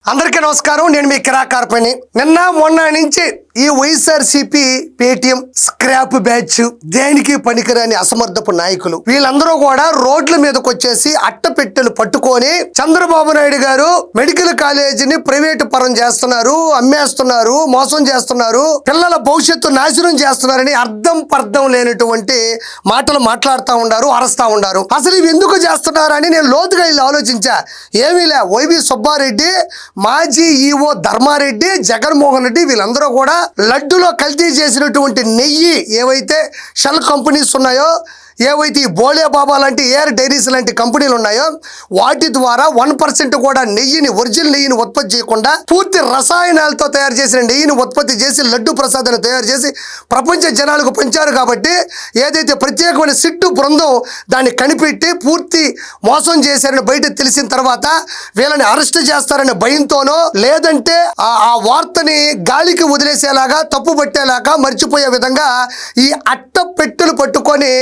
అందరికీ నమస్కారం. నేను మీ కిరాకార్పని. నిన్న మొన్న నుంచి ఈ వైఎస్ఆర్సీపీ పేటిఎం స్క్రాప్ బ్యాచ్ దేనికి పనికిరాని అసమర్థపు నాయకులు వీళ్ళందరూ కూడా రోడ్ల మీదకి వచ్చేసి అట్టపెట్టెలు పట్టుకొని చంద్రబాబు నాయుడు గారు మెడికల్ కాలేజీని ప్రైవేటు పరం చేస్తున్నారు, అమ్మేస్తున్నారు, మోసం చేస్తున్నారు, పిల్లల భవిష్యత్తు నాశనం చేస్తున్నారని అర్థం పర్థం లేనటువంటి మాటలు మాట్లాడుతూ ఉన్నారు, అరస్తా ఉన్నారు. అసలు ఇవి ఎందుకు చేస్తున్నారని నేను లోతుగా ఇలా ఆలోచించా. ఏమీలే, వైవి సుబ్బారెడ్డి, మాజీ ఈవో ధర్మారెడ్డి, జగన్మోహన్ రెడ్డి వీళ్ళందరూ కూడా లడ్డులో కల్తీ చేసినటువంటి నెయ్యి ఏవైతే షెల్ కంపెనీస్ ఉన్నాయో, ఏవైతే ఈ బోలే బాబా లాంటి ఎయిర్ డైరీస్ లాంటి కంపెనీలు ఉన్నాయో వాటి ద్వారా 1% కూడా ఒరిజినల్ నెయ్యిని ఉత్పత్తి చేయకుండా పూర్తి రసాయనాలతో తయారు చేసిన నెయ్యిని ఉత్పత్తి చేసి లడ్డు ప్రసాదాన్ని తయారు చేసి ప్రపంచ జనాలకు పంచారు. కాబట్టి ఏదైతే ప్రత్యేకమైన సిట్టు బృందం దాన్ని కనిపెట్టి పూర్తి మోసం చేశారని బయట తెలిసిన తర్వాత వీళ్ళని అరెస్ట్ చేస్తారనే భయంతోనో లేదంటే ఆ వార్తని గాలికి వదిలేసేలాగా, తప్పు పట్టేలాగా, మర్చిపోయే విధంగా ఈ అట్ట పెట్టెలు పట్టుకొని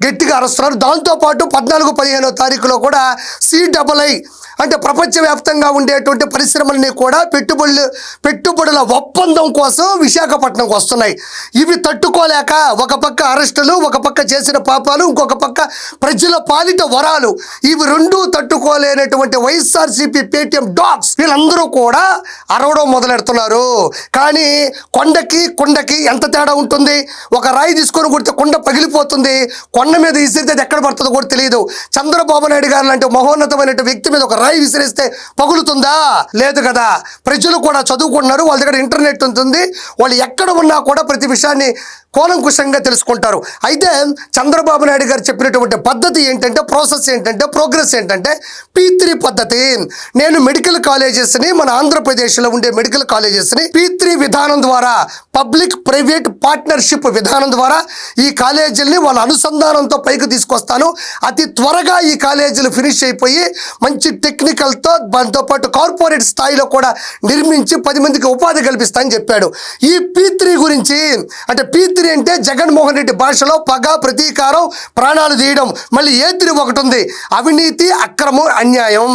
గట్టిగా అరుస్తున్నారు. దాంతోపాటు 14-15 తారీఖులో కూడా CII అంటే ప్రపంచవ్యాప్తంగా ఉండేటువంటి పరిశ్రమల్ని కూడా పెట్టుబడుల ఒప్పందం కోసం విశాఖపట్నంకి వస్తున్నాయి. ఇవి తట్టుకోలేక ఒక పక్క అరెస్టులు, ఒక పక్క చేసిన పాపాలు, ఇంకొక పక్క ప్రజల పాలిట వరాలు, ఇవి రెండూ తట్టుకోలేనటువంటి వైఎస్ఆర్సీపీ పేటిఎం డాగ్స్ వీళ్ళందరూ కూడా అరవడం మొదలెడుతున్నారు. కానీ కొండకి ఎంత తేడా ఉంటుంది? ఒక రాయి తీసుకొని కొడితే కొండ పగిలిపోతుంది, కొండ మీద విసిరితే ఎక్కడ పడుతుందో కూడా తెలియదు. చంద్రబాబు నాయుడు గారు లాంటి మహోన్నతమైన వ్యక్తి మీద ఒక రాయి విసిరిస్తే పగులుతుందా? లేదు కదా. ప్రజలు కూడా చదువుకుంటున్నారు, వాళ్ళ దగ్గర ఇంటర్నెట్ ఉంటుంది, వాళ్ళు ఎక్కడ ఉన్నా కూడా ప్రతి విషయాన్ని కూలంకుషంగా తెలుసుకుంటారు. అయితే చంద్రబాబు నాయుడు గారు చెప్పినటువంటి పద్ధతి ఏంటంటే, ప్రాసెస్ ఏంటంటే, ప్రోగ్రెస్ ఏంటంటే P3 పద్ధతి. నేను మెడికల్ కాలేజెస్ని, మన ఆంధ్రప్రదేశ్లో ఉండే మెడికల్ కాలేజెస్ని P3 విధానం ద్వారా, పబ్లిక్ ప్రైవేట్ పార్ట్నర్షిప్ విధానం ద్వారా ఈ కాలేజీల్ని వాళ్ళ అనుసంధానంతో పైకి తీసుకొస్తాను. అతి త్వరగా ఈ కాలేజీలు ఫినిష్ అయిపోయి మంచి టెక్నికల్తో దాంతోపాటు కార్పొరేట్ స్థాయిలో కూడా నిర్మించి 10 మందికి ఉపాధి కల్పిస్తానని చెప్పాడు. ఈ P3 గురించి అంటే P3 అంటే జగన్మోహన్ రెడ్డి భాషలో పగ, ప్రతీకారం, ప్రాణాలు తీయడం. మళ్ళీ A3 ఒకటి ఉంది, అవినీతి, అక్రమం, అన్యాయం.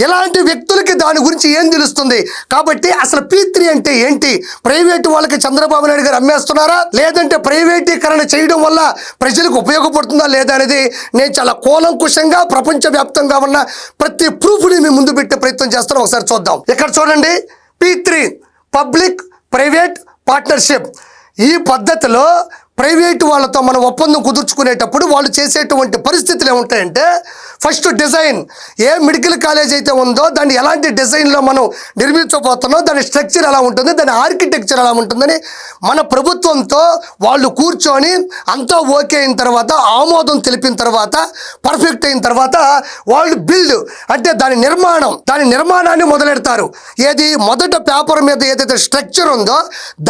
ఇలాంటి వ్యక్తులకి దాని గురించి ఏం తెలుస్తుంది? కాబట్టి అసలు P3 అంటే ఏంటి? ప్రైవేటు వాళ్ళకి చంద్రబాబు నాయుడు గారు అమ్మేస్తున్నారా, లేదంటే ప్రైవేటీకరణ చేయడం వల్ల ప్రజలకు ఉపయోగపడుతుందా లేదా అనేది నేను చాలా కూలంకుషంగా ప్రపంచవ్యాప్తంగా ఉన్న ప్రతి ప్రూఫ్ని మీ ముందు పెట్టే ప్రయత్నం చేస్తాను. ఒకసారి చూద్దాం. ఇక్కడ చూడండి, P3 పబ్లిక్ ప్రైవేట్ పార్ట్నర్షిప్. ఈ పద్ధతిలో ప్రైవేటు వాళ్ళతో మనం ఒప్పందం కుదుర్చుకునేటప్పుడు వాళ్ళు చేసేటువంటి పరిస్థితులు ఏముంటాయంటే, ఫస్ట్ డిజైన్, ఏ మెడికల్ కాలేజ్ అయితే ఉందో దాన్ని ఎలాంటి డిజైన్లో మనం నిర్మించబోతున్నాం, దాని స్ట్రక్చర్ ఎలా ఉంటుంది, దాని ఆర్కిటెక్చర్ ఎలా ఉంటుందని మన ప్రభుత్వంతో వాళ్ళు కూర్చొని అంతా ఓకే అయిన తర్వాత, ఆమోదం తెలిపిన తర్వాత, పర్ఫెక్ట్ అయిన తర్వాత వాళ్ళు బిల్డ్ అంటే దాని నిర్మాణాన్ని మొదలెడతారు. ఏది మొదట పేపర్ మీద ఏదైతే స్ట్రక్చర్ ఉందో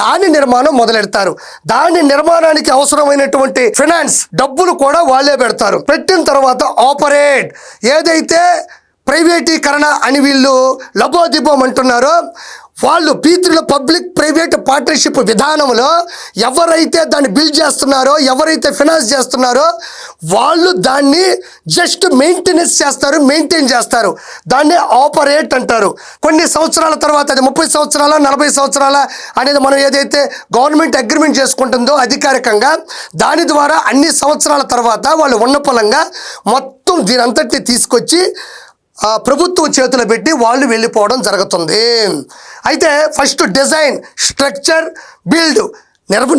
దాని నిర్మాణం మొదలెడతారు. దాని నిర్మాణానికి అవసరమైనటువంటి ఫైనాన్స్ డబ్బులు కూడా వాళ్ళే పెడతారు. పెట్టిన తర్వాత ఆపరేట్, ఏదైతే ప్రైవేటీకరణ అని వీళ్ళు లబోదిబోం అంటున్నారో వాళ్ళు P3లో పబ్లిక్ ప్రైవేట్ పార్ట్నర్షిప్ విధానంలో ఎవరైతే దాన్ని బిల్డ్ చేస్తున్నారో, ఎవరైతే ఫైనాన్స్ చేస్తున్నారో వాళ్ళు దాన్ని జస్ట్ మెయింటెనెన్స్ చేస్తారు, మెయింటైన్ చేస్తారు. దాన్ని ఆపరేట్ అంటారు. కొన్ని సంవత్సరాల తర్వాత, అది 30 సంవత్సరాల 40 సంవత్సరాల అనేది మనం ఏదైతే గవర్నమెంట్ అగ్రిమెంట్ చేసుకుంటుందో అధికారికంగా, దాని ద్వారా అన్ని సంవత్సరాల తర్వాత వాళ్ళు ఉన్నపలంగా మొత్తం దీని అంతటిని తీసుకొచ్చి ప్రభుత్వం చేతులు పెట్టి వాళ్ళు వెళ్ళిపోవడం జరుగుతుంది. అయితే ఫస్ట్ డిజైన్, స్ట్రక్చర్, బిల్డ్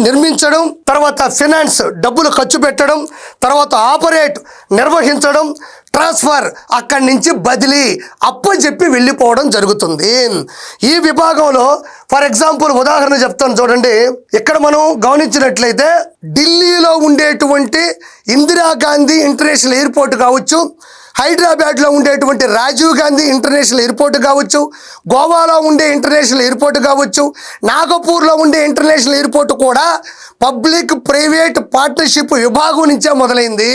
నిర్మించడం, తర్వాత ఫైనాన్స్ డబ్బులు ఖర్చు పెట్టడం, తర్వాత ఆపరేట్ నిర్వహించడం, ట్రాన్స్ఫర్ అక్కడి నుంచి బదిలీ అప్పచెప్పి వెళ్ళిపోవడం జరుగుతుంది. ఈ విభాగంలో ఫర్ ఎగ్జాంపుల్ ఉదాహరణ చెప్తాను చూడండి. ఇక్కడ మనం గమనించినట్లయితే ఢిల్లీలో ఉండేటువంటి ఇందిరాగాంధీ ఇంటర్నేషనల్ ఎయిర్పోర్ట్ కావచ్చు, హైదరాబాద్లో ఉండేటువంటి రాజీవ్ గాంధీ ఇంటర్నేషనల్ ఎయిర్పోర్ట్ కావచ్చు, గోవాలో ఉండే ఇంటర్నేషనల్ ఎయిర్పోర్ట్ కావచ్చు, నాగపూర్లో ఉండే ఇంటర్నేషనల్ ఎయిర్పోర్ట్ కూడా పబ్లిక్ ప్రైవేట్ పార్ట్నర్షిప్ విభాగం నుంచే మొదలైంది.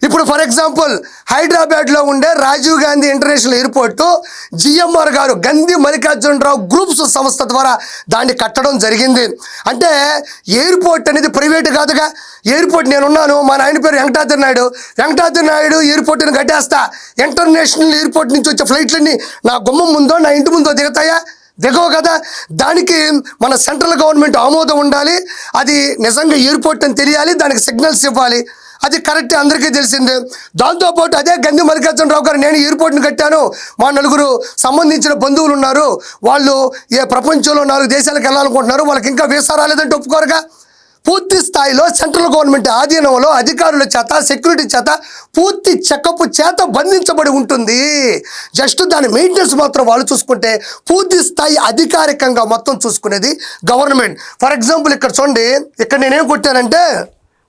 ఇప్పుడు ఫర్ ఎగ్జాంపుల్ హైదరాబాద్లో ఉండే Rajiv Gandhi international airport GMR గారు గంధి మల్లికార్జునరావు గ్రూప్స్ సంస్థ ద్వారా దాన్ని కట్టడం జరిగింది. అంటే ఎయిర్పోర్ట్ అనేది ప్రైవేట్ కాదుగా. ఎయిర్పోర్ట్ నేనున్నాను, మా నాయన పేరు వెంకటాద్రి నాయుడు ఎయిర్పోర్ట్ని కట్టేస్తా. ఇంటర్నేషనల్ ఎయిర్పోర్ట్ నుంచి వచ్చే ఫ్లైట్లన్నీ నా గుమ్మం ముందో నా ఇంటి ముందో దిగుతాయా? దిగవు కదా. దానికి మన సెంట్రల్ గవర్నమెంట్ ఆమోదం ఉండాలి. అది నిజంగా ఎయిర్పోర్ట్ అని తెలియాలి. దానికి సిగ్నల్స్ ఇవ్వాలి. అది కరెక్ట్, అందరికీ తెలిసిందే. దాంతోపాటు అదే గంది మల్లికార్జున రావు గారు నేను ఎయిర్పోర్ట్ని కట్టాను, మా నలుగురు సంబంధించిన బంధువులు ఉన్నారు, వాళ్ళు ప్రపంచంలో 4 దేశాలకు వెళ్ళాలనుకుంటున్నారు, వాళ్ళకి ఇంకా వీసా రాలేదంటే ఒప్పుకోరుగా. పూర్తి స్థాయిలో సెంట్రల్ గవర్నమెంట్ ఆధీనంలో అధికారుల చేత, సెక్యూరిటీ చేత, పూర్తి చెకప్ చేత బంధించబడి ఉంటుంది. జస్ట్ దాని మెయింటెనెన్స్ మాత్రం వాళ్ళు చూసుకుంటే పూర్తి స్థాయి అధికారికంగా మొత్తం చూసుకునేది గవర్నమెంట్. ఫర్ ఎగ్జాంపుల్ ఇక్కడ చూడండి, ఇక్కడ నేనేం కొట్టానంటే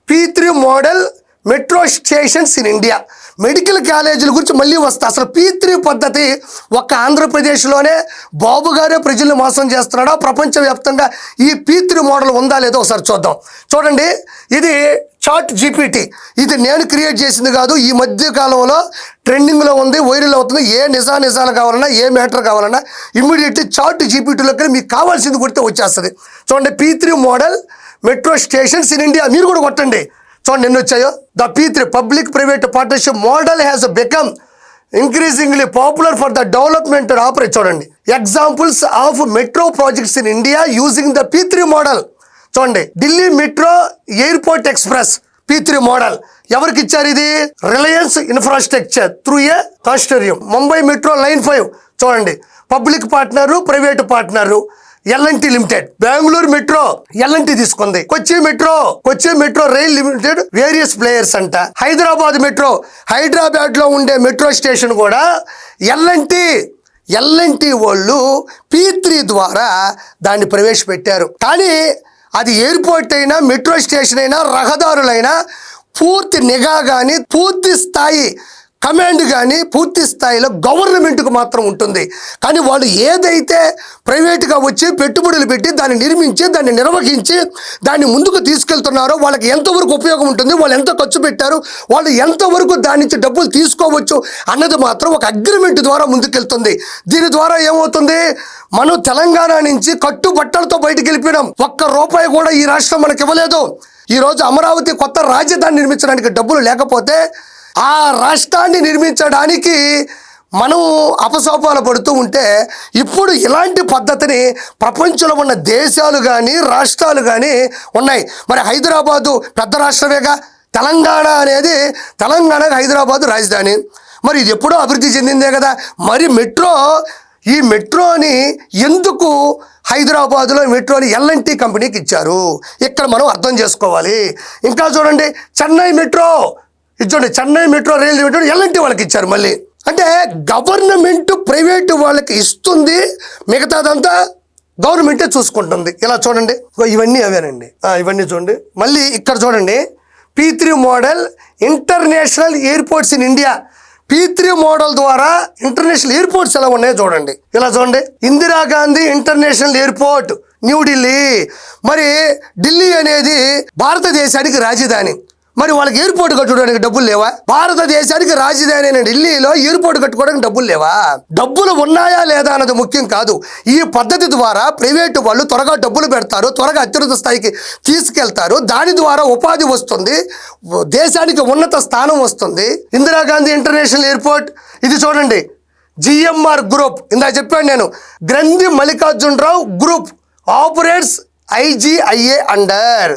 P3 model metro stations in India. Medical కాలేజీల గురించి మళ్ళీ వస్తా. అసలు P3 పద్ధతి ఒక్క ఆంధ్రప్రదేశ్లోనే బాబు గారే ప్రజల్ని మోసం చేస్తున్నాడా, ప్రపంచవ్యాప్తంగా ఈ P3 మోడల్ ఉందా లేదో ఒకసారి చూద్దాం. చూడండి, ఇది చాట్ జీపీటీ. ఇది నేను క్రియేట్ చేసింది కాదు. ఈ మధ్య కాలంలో ట్రెండింగ్లో ఉంది, వైరల్ అవుతుంది. ఏ నిజాలు కావాలన్నా, ఏ మ్యాటర్ కావాలన్నా ఇమ్మీడియట్లీ చాట్ జీపీటీలోకి మీకు కావాల్సింది కొడితే వచ్చేస్తుంది. చూడండి, P3 model metro stations in India. మీరు కూడా కొట్టండి, చూడండి ఎన్ని వచ్చాయో. The P3 public private partnership model has become increasingly popular for the development and operate. చూడండి, examples of metro projects in India using the P3 model. చూడండి, Delhi metro airport express P3 model ఎవరికి ఇచ్చారు? ఇది Reliance infrastructure through a consortium. Mumbai metro line 5 చూడండి, public partner, private partner LNT limited. Bengaluru metro LNT తీసుకుంది. Kochi metro rail limited various players అంట. Hyderabad metro, Hyderabad లో ఉండే metro station కూడా ఎల్ఎన్టీ వాళ్ళు P3 ద్వారా దాన్ని ప్రవేశపెట్టారు. కానీ అది ఎయిర్పోర్ట్ అయినా, మెట్రో స్టేషన్ అయినా, రహదారులైనా పూర్తి నిఘా కానీ, పూర్తి స్థాయి కమాండ్ కానీ పూర్తి స్థాయిలో గవర్నమెంట్కు మాత్రం ఉంటుంది. కానీ వాళ్ళు ఏదైతే ప్రైవేట్గా వచ్చి పెట్టుబడులు పెట్టి దాన్ని నిర్మించి, దాన్ని నిర్వహించి, దాన్ని ముందుకు తీసుకెళ్తున్నారో వాళ్ళకి ఎంతవరకు ఉపయోగం ఉంటుంది, వాళ్ళు ఎంత ఖర్చు పెట్టారు, వాళ్ళు ఎంతవరకు దాని నుంచి డబ్బులు తీసుకోవచ్చు అన్నది మాత్రం ఒక అగ్రిమెంట్ ద్వారా ముందుకెళ్తుంది. దీని ద్వారా ఏమవుతుంది, మనం తెలంగాణ నుంచి కట్టుబట్టలతో బయటకు వెళ్ళిపోయినాం. ₹1 కూడా ఈ రాష్ట్రం మనకి ఇవ్వలేదు. ఈరోజు అమరావతి కొత్త రాజధాని నిర్మించడానికి డబ్బులు లేకపోతే ఆ రాష్ట్రాన్ని నిర్మించడానికి మనం అపసోపాలు పడుతూ ఉంటే, ఇప్పుడు ఇలాంటి పద్ధతిని ప్రపంచంలో ఉన్న దేశాలు కానీ, రాష్ట్రాలు కానీ ఉన్నాయి. మరి హైదరాబాదు పెద్ద రాష్ట్రమేగా. తెలంగాణకు హైదరాబాదు రాజధాని. మరి ఇది ఎప్పుడో అభివృద్ధి చెందిందే కదా. మరి ఈ మెట్రోని ఎందుకు హైదరాబాదులో మెట్రోని ఎల్ఎన్టీ కంపెనీకి ఇచ్చారు? ఇక్కడ మనం అర్థం చేసుకోవాలి. ఇంకా చూడండి, Chennai metro rail limited LNT వాళ్ళకి ఇచ్చారు. మళ్ళీ అంటే గవర్నమెంట్ ప్రైవేటు వాళ్ళకి ఇస్తుంది, మిగతాదంతా గవర్నమెంటే చూసుకుంటుంది. ఇలా చూడండి, ఇవన్నీ అవేనండి. ఇవన్నీ చూడండి. మళ్ళీ ఇక్కడ చూడండి, P3 model international airports in India. P3 model ద్వారా ఇంటర్నేషనల్ ఎయిర్పోర్ట్స్ ఎలా ఉన్నాయో చూడండి. ఇలా చూడండి, ఇందిరాగాంధీ ఇంటర్నేషనల్ ఎయిర్పోర్ట్ న్యూఢిల్లీ. మరి ఢిల్లీ అనేది భారతదేశానికి రాజధాని. మరి వాళ్ళకి ఎయిర్పోర్ట్ కట్టుకోవడానికి డబ్బులు లేవా? భారతదేశానికి రాజధాని అయిన ఢిల్లీలో ఎయిర్పోర్ట్ కట్టుకోవడానికి డబ్బులు లేవా? డబ్బులు ఉన్నాయా లేదా అన్నది ముఖ్యం కాదు. ఈ పద్ధతి ద్వారా ప్రైవేటు వాళ్ళు త్వరగా డబ్బులు పెడతారు, త్వరగా అత్యున్నత స్థాయికి తీసుకెళ్తారు. దాని ద్వారా ఉపాధి వస్తుంది, దేశానికి ఉన్నత స్థానం వస్తుంది. ఇందిరాగాంధీ ఇంటర్నేషనల్ ఎయిర్పోర్ట్ ఇది చూడండి, GMR గ్రూప్. ఇందా చెప్పాను నేను, గ్రంథి Mallikarjunarao group operates IGIA under.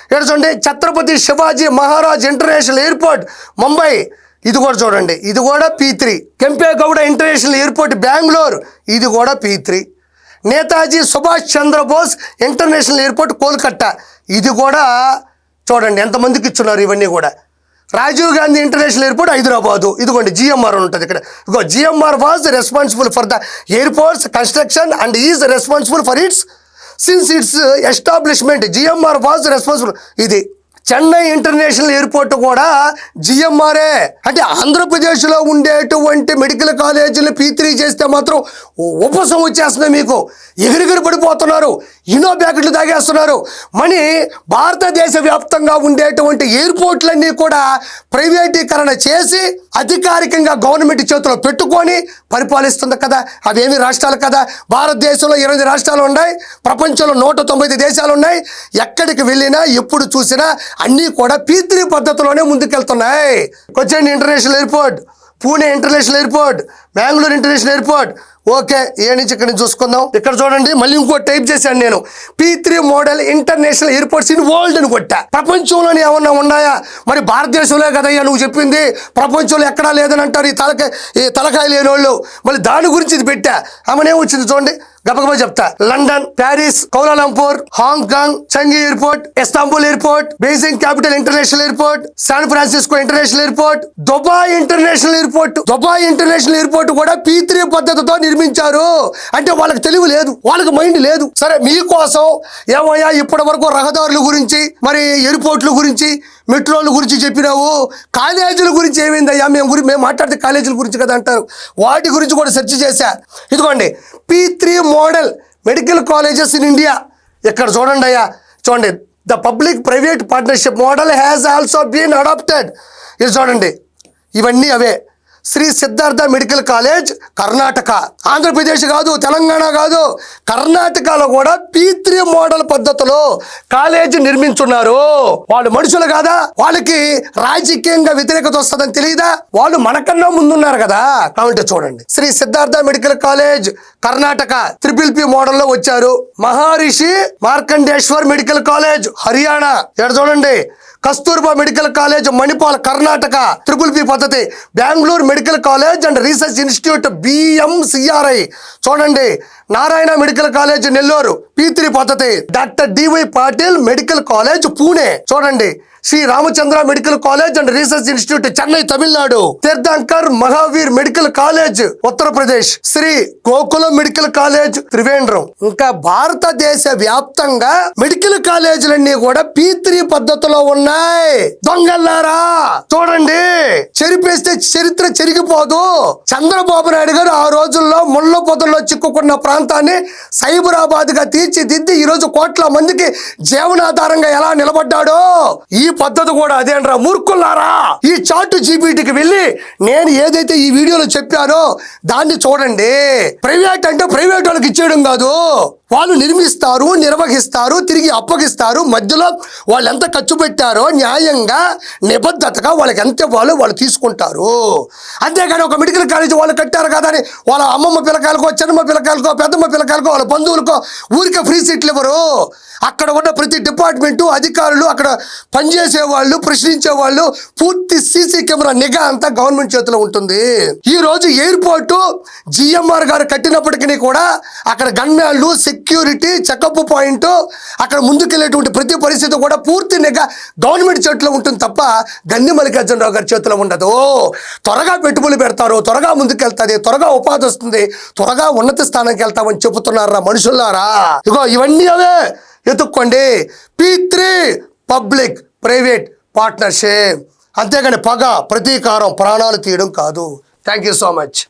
ఇక్కడ చూడండి, ఛత్రపతి శివాజీ మహారాజ్ ఇంటర్నేషనల్ ఎయిర్పోర్ట్ ముంబై. ఇది కూడా చూడండి, ఇది కూడా P3. Kempegowda international airport Bengaluru, ఇది కూడా P3. Netaji Subhash Chandrabose international airport Kolkata, ఇది కూడా చూడండి ఎంతమందికి ఇచ్చున్నారు. ఇవన్నీ కూడా రాజీవ్ గాంధీ ఇంటర్నేషనల్ ఎయిర్పోర్ట్ హైదరాబాదు, ఇదిగోండి GMR ఉంటుంది ఇక్కడ. ఇగో GMR was responsible for the airports construction and is responsible for its since its establishment. GMR was responsible. ఇది చెన్నై ఇంటర్నేషనల్ ఎయిర్పోర్ట్ కూడా GMRఏ. అంటే ఆంధ్రప్రదేశ్లో ఉండేటువంటి మెడికల్ కాలేజీలు P3 చేస్తే మాత్రం ఉపసం వచ్చేస్తుంది. మీకు ఎగిరిగిరి పడిపోతున్నారు, ఇనో ప్యాకెట్లు తాగేస్తున్నారు. మరి భారతదేశ వ్యాప్తంగా ఉండేటువంటి ఎయిర్పోర్ట్లన్నీ కూడా ప్రైవేటీకరణ చేసి అధికారికంగా గవర్నమెంట్ చేతిలో పెట్టుకొని పరిపాలిస్తుంది కదా. అవేమి రాష్ట్రాలు కదా. భారతదేశంలో 20 రాష్ట్రాలు ఉన్నాయి, ప్రపంచంలో 195 దేశాలు ఉన్నాయి. ఎక్కడికి వెళ్ళినా ఎప్పుడు చూసినా అన్నీ కూడా P3 పద్ధతిలోనే ముందుకెళ్తున్నాయి. వచ్చేయండి, international airport Pune international airport, Bengaluru international airport. Okay, A నుంచి ఇక్కడ నుంచి చూసుకుందాం. ఇక్కడ చూడండి, మళ్ళీ ఇంకో టైప్ చేశాను నేను. P3 model international airports in world అని కొట్టా. ప్రపంచంలోనే ఏమన్నా ఉన్నాయా? మరి భారతదేశంలో కదయ్యా నువ్వు చెప్పింది, ప్రపంచంలో ఎక్కడా లేదని అంటారు ఈ తలకాయ లేని వాళ్ళు. మళ్ళీ దాని గురించి ఇది పెట్టా. ఆమెనే వచ్చింది చూడండి, గబగబా చెప్తా. London, Paris, Kuala Lumpur, Hong Kong, Changi airport, Istanbul airport, Beijing capital international airport, San Francisco international airport, Dubai international airport. Dubai international airport కూడా P3 పద్ధతితో నిర్మించారు. అంటే వాళ్ళకి తెలివి లేదు, వాళ్ళకి మైండ్ లేదు. సరే, మీకోసం ఏమయ్యా ఇప్పటి వరకు రహదారుల గురించి, మరి ఎయిర్పోర్ట్ల గురించి, మెట్రోల గురించి చెప్పినావు, కాలేజీల గురించి ఏమైందయ్యా? మేము మాట్లాడితే కాలేజీల గురించి కదా అంటారు. వాటి గురించి కూడా సెర్చ్ చేశా. ఇదిగోండి, P3 model medical colleges in India. ఇక్కడ చూడండి అయ్యా, చూడండి. The public private partnership model has also been adapted. ఇది చూడండి, ఇవన్నీ అవే. శ్రీ సిద్ధార్థ మెడికల్ కాలేజ్ కర్ణాటక, ఆంధ్రప్రదేశ్ కాదు, తెలంగాణ కాదు, కర్ణాటకలో కూడా P3 మోడల్ పద్ధతిలో కాలేజీ నిర్మించున్నారు. వాళ్ళు మనుషులు కాదా? వాళ్ళకి రాజకీయంగా వ్యతిరేకత వస్తుందని తెలియదా? వాళ్ళు మనకన్నా ముందున్నారు కదా. కాబట్టి చూడండి, Shri Siddhartha medical college Karnataka PPP మోడల్లో వచ్చారు. Maharshi Markandeshwar medical college Haryana. ఇక్కడ చూడండి, Kasturba medical college Manipal Karnataka PPP పద్ధతి. Bengaluru medical college and research institute BMCRI. చూడండి, Narayana medical college Nellore P3 పద్ధతి. Doctor DY Patil medical college Pune. చూడండి, Shri Ramachandra medical college and research institute Chennai Tamil Nadu. Tirthankar Mahaveer medical college Uttar Pradesh. Shri Gokulam medical college Trivandrum. ఇంకా భారతదేశ వ్యాప్తంగా మెడికల్ కాలేజీలన్నీ కూడా P3 పద్ధతిలో ఉన్నాయి. దొంగల్లారా చూడండి, చెరిపేస్తే చరిత్ర చెరిగిపోదు. చంద్రబాబు నాయుడు గారు ఆ రోజుల్లో ముళ్ళ పొదల్లో చిక్కుకున్న ప్రాంతాన్ని సైబరాబాద్ గా తీర్చిదిద్ది ఈరోజు కోట్ల మందికి జీవనాధారంగా ఎలా నిలబడ్డాడో, ఈ పద్ధతి కూడా అదేంట్రా మూర్ఖులారా. ఈ చాట్ జీపీటీకి వెళ్ళి నేను ఏదైతే ఈ వీడియోలో చెప్పానో దాన్ని చూడండి. ప్రైవేట్ అంటే ప్రైవేట్ వాళ్ళకి ఇచ్చేయడం కాదు, వాళ్ళు నిర్మిస్తారు, నిర్వహిస్తారు, తిరిగి అప్పగిస్తారు. మధ్యలో వాళ్ళు ఎంత ఖర్చు పెట్టారో న్యాయంగా నిబద్ధతగా వాళ్ళకి ఎంత వాళ్ళు తీసుకుంటారు. అంతేగాని ఒక మెడికల్ కాలేజ్ వాళ్ళు కట్టారు కదా అని వాళ్ళ అమ్మమ్మ పిల్లకాయలకో, చిన్నమ్మ పిల్లకాయలకో, పెద్దమ్మ పిల్లకాయలకో, వాళ్ళ బంధువులకో ఊరికే ఫ్రీ సీట్లు ఇవ్వరు. అక్కడ ఉన్న ప్రతి డిపార్ట్మెంటు అధికారులు, అక్కడ పనిచేసే వాళ్ళు, ప్రశ్నించే వాళ్ళు, పూర్తి సీసీ కెమెరా నిఘా అంతా గవర్నమెంట్ చేతిలో ఉంటుంది. ఈ రోజు ఎయిర్పోర్టు GMR గారు కట్టినప్పటికీ కూడా అక్కడ గన్మ్యాన్లు, సెక్యూరిటీ, చెకప్ పాయింట్, అక్కడ ముందుకెళ్ళేటువంటి ప్రతి పరిస్థితి కూడా పూర్తి నిఘా గవర్నమెంట్ చేతిలో ఉంటుంది తప్ప గన్ని మల్లికార్జున రావు గారి చేతిలో ఉండదు. త్వరగా పెట్టుబడులు పెడతారు, త్వరగా ముందుకెళ్తాది, త్వరగా ఉపాధి వస్తుంది, త్వరగా ఉన్నత స్థానానికి వెళ్తామని చెబుతున్నారా మనుషులారా? ఇగో ఇవన్నీ అవే ఎత్తుక్కోండి. P3 public private partnership. అంతేగాని పగ, ప్రతీకారం, ప్రాణాలు తీయడం కాదు. Thank you so much.